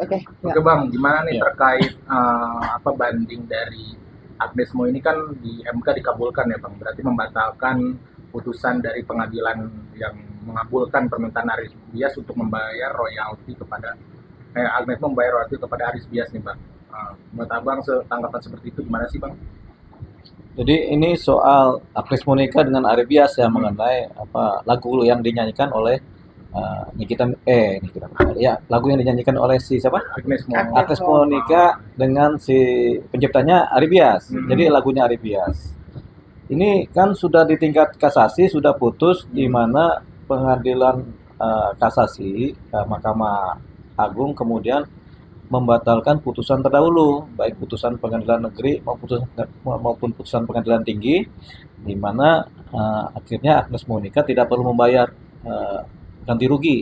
Oke, ya. Oke Bang, gimana nih Ya. terkait apa banding dari Agnes Mo ini kan di MK dikabulkan ya Bang, berarti membatalkan putusan dari pengadilan yang mengabulkan permintaan Aris Bias untuk membayar royalti kepada Agnes Mo membayar royalti kepada Aris Bias nih Bang. Menurut Abang tanggapan seperti itu gimana sih Bang? Jadi ini soal Agnes Monica dengan Ari Bias ya Hmm. mengenai apa lagu yang dinyanyikan oleh Nikita ya lagu yang dinyanyikan oleh si siapa? Agnes Mo. Agnes Agnes Mo. Monica dengan si penciptanya Ari Bias. Jadi lagunya Ari Bias. Ini kan sudah di tingkat kasasi sudah putus di mana pengadilan kasasi Mahkamah Agung kemudian membatalkan putusan terdahulu, baik putusan pengadilan negeri maupun putusan pengadilan tinggi, di mana akhirnya Agnes Monica tidak perlu membayar ganti rugi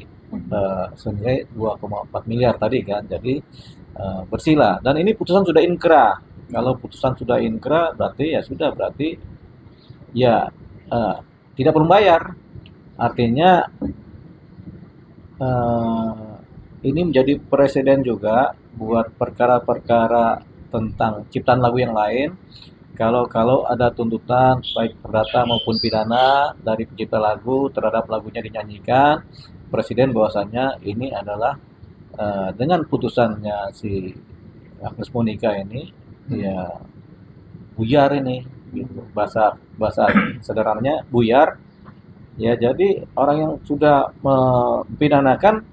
senilai 2,4 miliar tadi kan, jadi bersila. Dan ini putusan sudah inkrah. Kalau putusan sudah inkrah berarti ya sudah berarti ya eh, tidak perlu bayar. Artinya eh, ini menjadi presiden juga buat perkara-perkara tentang ciptaan lagu yang lain. Kalau ada tuntutan baik perdata maupun pidana dari pencipta lagu terhadap lagunya dinyanyikan, presiden bahwasanya ini adalah dengan putusannya si Agnes Monica ini ya buyar ini gitu. bahasa bahasa sederhananya buyar ya, jadi orang yang sudah mempidanakan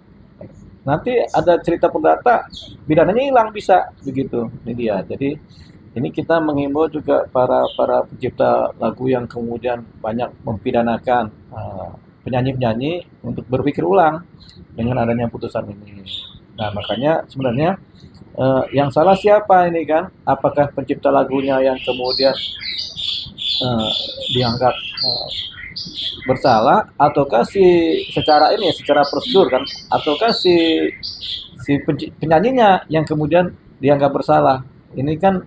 nanti ada cerita perdata pidananya hilang bisa begitu ini dia. Jadi ini kita mengimbau juga para pencipta lagu yang kemudian banyak mempidanakan penyanyi-penyanyi untuk berpikir ulang dengan adanya putusan ini. Nah makanya sebenarnya yang salah siapa ini kan? Apakah pencipta lagunya yang kemudian eh, dianggap bersalah, ataukah si secara ini secara prosedur kan, ataukah si penyanyinya yang kemudian dianggap bersalah? Ini kan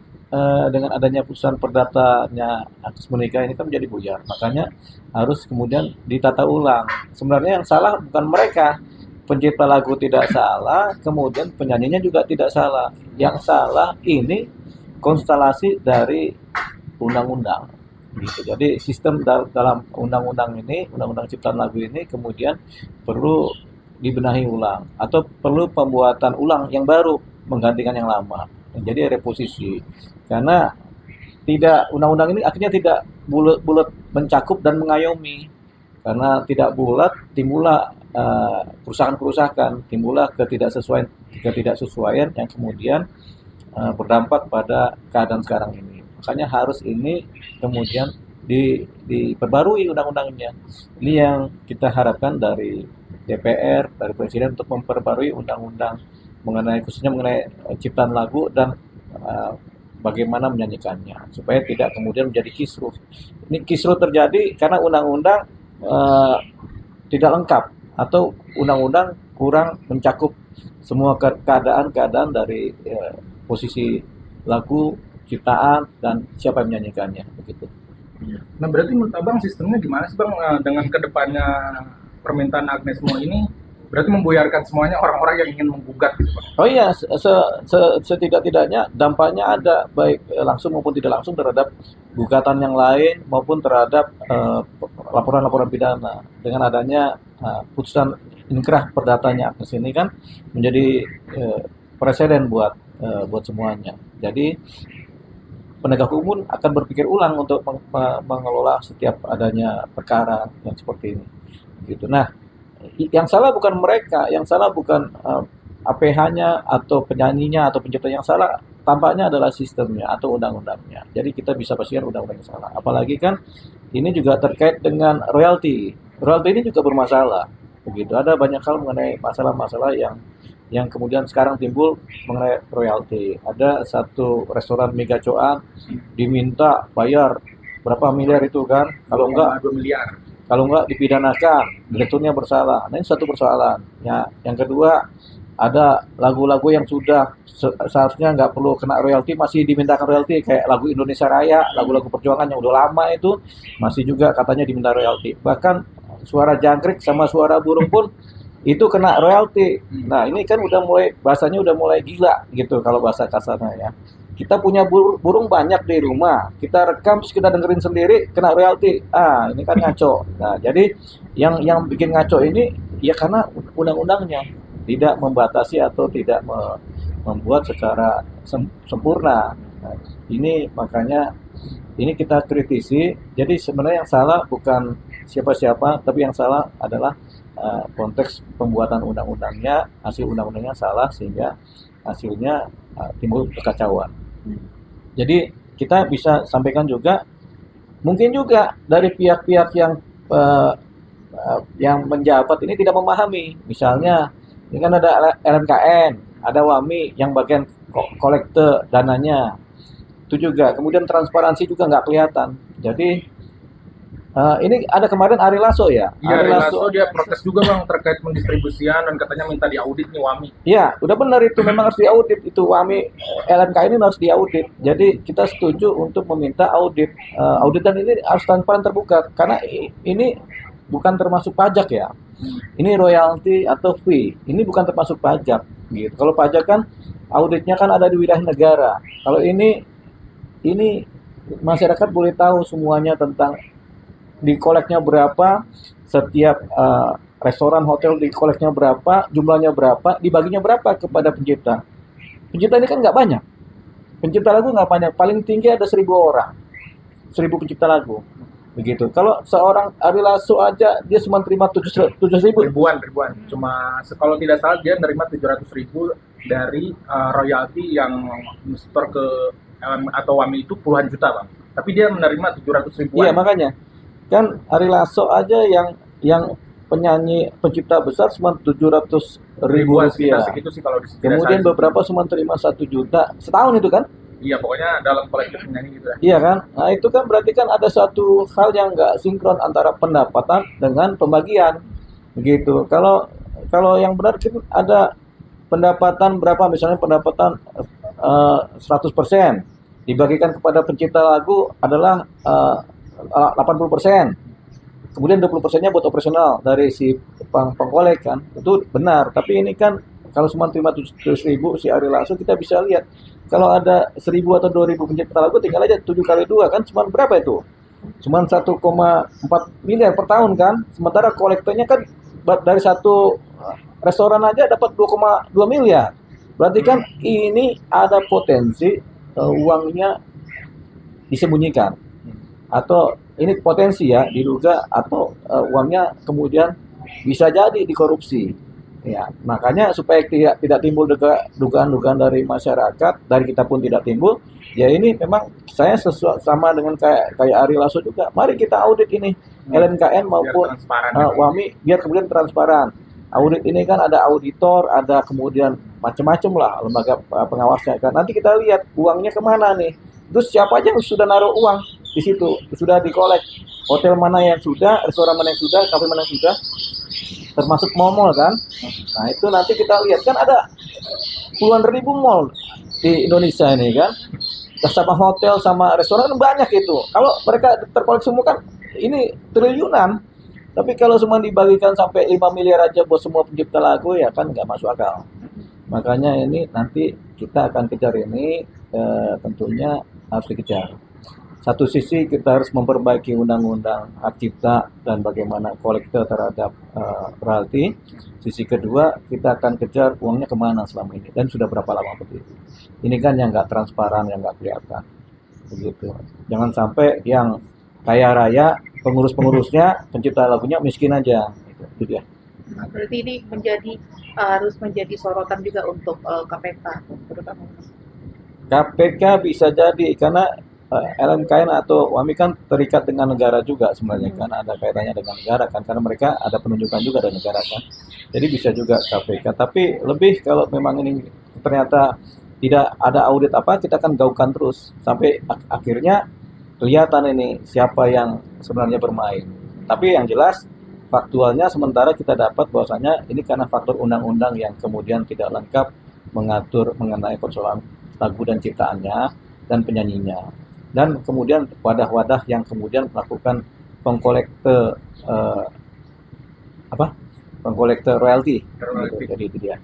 dengan adanya putusan perdatanya Agnes Monica ini kan menjadi buyar. Makanya harus kemudian ditata ulang. Sebenarnya yang salah bukan mereka. Pencipta lagu tidak salah, kemudian penyanyinya juga tidak salah. Yang salah ini konstelasi dari undang-undang gitu. Jadi sistem dalam undang-undang ini, undang-undang ciptaan lagu ini kemudian perlu dibenahi ulang atau perlu pembuatan ulang yang baru menggantikan yang lama. Jadi reposisi. Karena tidak undang-undang ini akhirnya tidak bulat-bulat mencakup dan mengayomi. Karena tidak bulat timbullah kerusakan-kerusakan, timbullah ketidaksesuaian yang kemudian berdampak pada keadaan sekarang ini. Makanya harus ini kemudian diperbarui undang-undangnya. Ini yang kita harapkan dari DPR, dari Presiden untuk memperbarui undang-undang mengenai khususnya mengenai ciptaan lagu dan uh, bagaimana menyanyikannya supaya tidak kemudian menjadi kisruh. Ini kisruh terjadi karena undang-undang uh, tidak lengkap atau undang-undang kurang mencakup semua keadaan-keadaan dari posisi lagu, ciptaan, dan siapa yang menyanyikannya begitu. Nah berarti menurut Abang sistemnya gimana sih Bang dengan kedepannya permintaan Agnes Mo ini berarti membuyarkan semuanya orang-orang yang ingin menggugat gitu Bang? Oh iya, setidak-tidaknya dampaknya ada baik langsung maupun tidak langsung terhadap gugatan yang lain maupun terhadap laporan-laporan pidana. Dengan adanya putusan inkrah perdatanya Agnes ini kan menjadi presiden buat semuanya. Jadi penegak hukum akan berpikir ulang untuk mengelola setiap adanya perkara yang seperti ini. Gitu. Nah, yang salah bukan mereka, yang salah bukan APH-nya atau penyanyinya atau pencipta, yang salah tampaknya adalah sistemnya atau undang-undangnya. Jadi kita bisa pastikan undang-undang yang salah. Apalagi kan ini juga terkait dengan royalti. Royalti ini juga bermasalah. Begitu. Ada banyak hal mengenai masalah-masalah yang kemudian sekarang timbul mengenai royalti. Ada satu restoran mie gacoan diminta bayar berapa miliar itu kan? Dua miliar. Kalau enggak dipidanakan, direkturnya bersalah. Nah, ini satu persoalan. Ya, yang kedua ada lagu-lagu yang sudah seharusnya nggak perlu kena royalti masih dimintakan royalti kayak lagu Indonesia Raya, lagu-lagu perjuangan yang udah lama itu masih juga katanya diminta royalti. Bahkan suara jangkrik sama suara burung pun itu kena royalti. Nah, ini kan udah mulai bahasanya udah mulai gila gitu kalau bahasa kasarnya ya. Kita punya burung banyak di rumah, kita rekam terus kita dengerin sendiri kena royalti. Ah, ini kan ngaco. Nah, jadi yang bikin ngaco ini ya karena undang-undangnya tidak membatasi atau tidak membuat secara sempurna. Nah, ini makanya ini kita kritisi. Jadi sebenarnya yang salah bukan siapa-siapa, tapi yang salah adalah konteks pembuatan undang-undangnya, hasil undang-undangnya salah sehingga hasilnya timbul kekacauan. Jadi kita bisa sampaikan juga, mungkin juga dari pihak-pihak yang menjabat ini tidak memahami. Misalnya, ini kan ada LMKN, ada WAMI yang bagian kolekte dananya. Itu juga, kemudian transparansi juga nggak kelihatan. Jadi ini ada kemarin Ari Lasso ya. Iya, Ari Lasso dia protes juga bang terkait pendistribusian dan katanya minta diaudit nih WAMI. Iya, udah benar itu memang harus diaudit itu WAMI LMK ini harus diaudit. Jadi kita setuju untuk meminta audit. Audit dan ini harus transparan terbuka karena ini bukan termasuk pajak ya. Ini royalti atau fee. Ini bukan termasuk pajak gitu. Kalau pajak kan auditnya kan ada di wilayah negara. Kalau ini masyarakat boleh tahu semuanya tentang di koleknya berapa, setiap restoran, hotel di koleknya berapa, jumlahnya berapa, dibaginya berapa kepada pencipta. Pencipta ini kan nggak banyak. Pencipta lagu nggak banyak, paling tinggi ada 1.000 orang. 1.000 pencipta lagu. Begitu. Kalau seorang Ari Lasso aja dia cuma terima 700.000. Ribuan. Cuma kalau tidak salah dia nerima 700.000 dari royalti yang store ke atau WAMI itu puluhan juta bang. Tapi dia menerima 700.000. Iya makanya. Kan Ari Lasso aja yang penyanyi pencipta besar cuma 700.000 rupiah. Segitu sih kalau kemudian beberapa cuma terima 1 juta setahun itu kan? Iya pokoknya dalam kolektif penyanyi gitu. Iya kan? Nah itu kan berarti kan ada satu hal yang nggak sinkron antara pendapatan dengan pembagian, begitu. Kalau yang benar kan ada pendapatan berapa, misalnya pendapatan 100% dibagikan kepada pencipta lagu adalah 80%. Kemudian 20%-nya buat operasional dari si pengkolek kan. Itu benar, tapi ini kan kalau cuma terima 700.000 si Ari Lasso kita bisa lihat. Kalau ada 1.000 atau 2.000 pencipta lagu tinggal aja 7 kali 2 kan cuma berapa itu? Cuma 1,4 miliar per tahun kan. Sementara kolektornya kan dari satu restoran aja dapat 2,2 miliar. Berarti kan ini ada potensi uangnya disembunyikan. Atau ini potensi ya diduga atau uangnya kemudian bisa jadi dikorupsi ya, makanya supaya tidak timbul dugaan-dugaan dari masyarakat, dari kita pun tidak timbul ya. Ini memang saya sama dengan kayak Ari Lasso juga, mari kita audit ini LMKN maupun WAMI biar kemudian transparan. Audit ini kan ada auditor, ada kemudian macam-macam lah lembaga pengawasnya kan, nanti kita lihat uangnya kemana nih. Terus siapa aja yang sudah naruh uang di situ, sudah dikolek, hotel mana yang sudah, restoran mana yang sudah, kafe mana yang sudah, termasuk mall kan. Nah itu nanti kita lihat kan ada puluhan ribu mall di Indonesia ini kan, sama hotel sama restoran banyak itu. Kalau mereka terkolek semua kan ini triliunan, tapi kalau cuma dibagikan sampai 5 miliar aja buat semua pencipta lagu ya kan nggak masuk akal. Makanya ini nanti kita akan kejar ini, tentunya harus dikejar. Satu sisi kita harus memperbaiki undang-undang hak cipta dan bagaimana kolektor terhadap royalti. Sisi kedua kita akan kejar uangnya kemana selama ini dan sudah berapa lama begitu. Ini kan yang nggak transparan, yang nggak kelihatan, begitu. Jangan sampai yang kaya raya pengurus-pengurusnya pencipta lagunya miskin aja, itu dia. Nah, berarti ini harus menjadi sorotan juga untuk KPK terutama. KPK bisa jadi karena LMKN atau WAMI kan terikat dengan negara juga sebenarnya kan, ada kaitannya dengan negara kan, karena mereka ada penunjukan juga dari negara kan. Jadi bisa juga KPK, tapi lebih kalau memang ini ternyata tidak ada audit apa, kita akan gaungkan terus sampai akhirnya kelihatan ini siapa yang sebenarnya bermain. Tapi yang jelas faktualnya sementara kita dapat bahwasanya ini karena faktor undang-undang yang kemudian tidak lengkap mengatur mengenai persoalan lagu dan ciptaannya dan penyanyinya, dan kemudian wadah-wadah yang kemudian melakukan pengkolekte pengkolektor royalti. Royalti. Gitu. Jadi itu dia.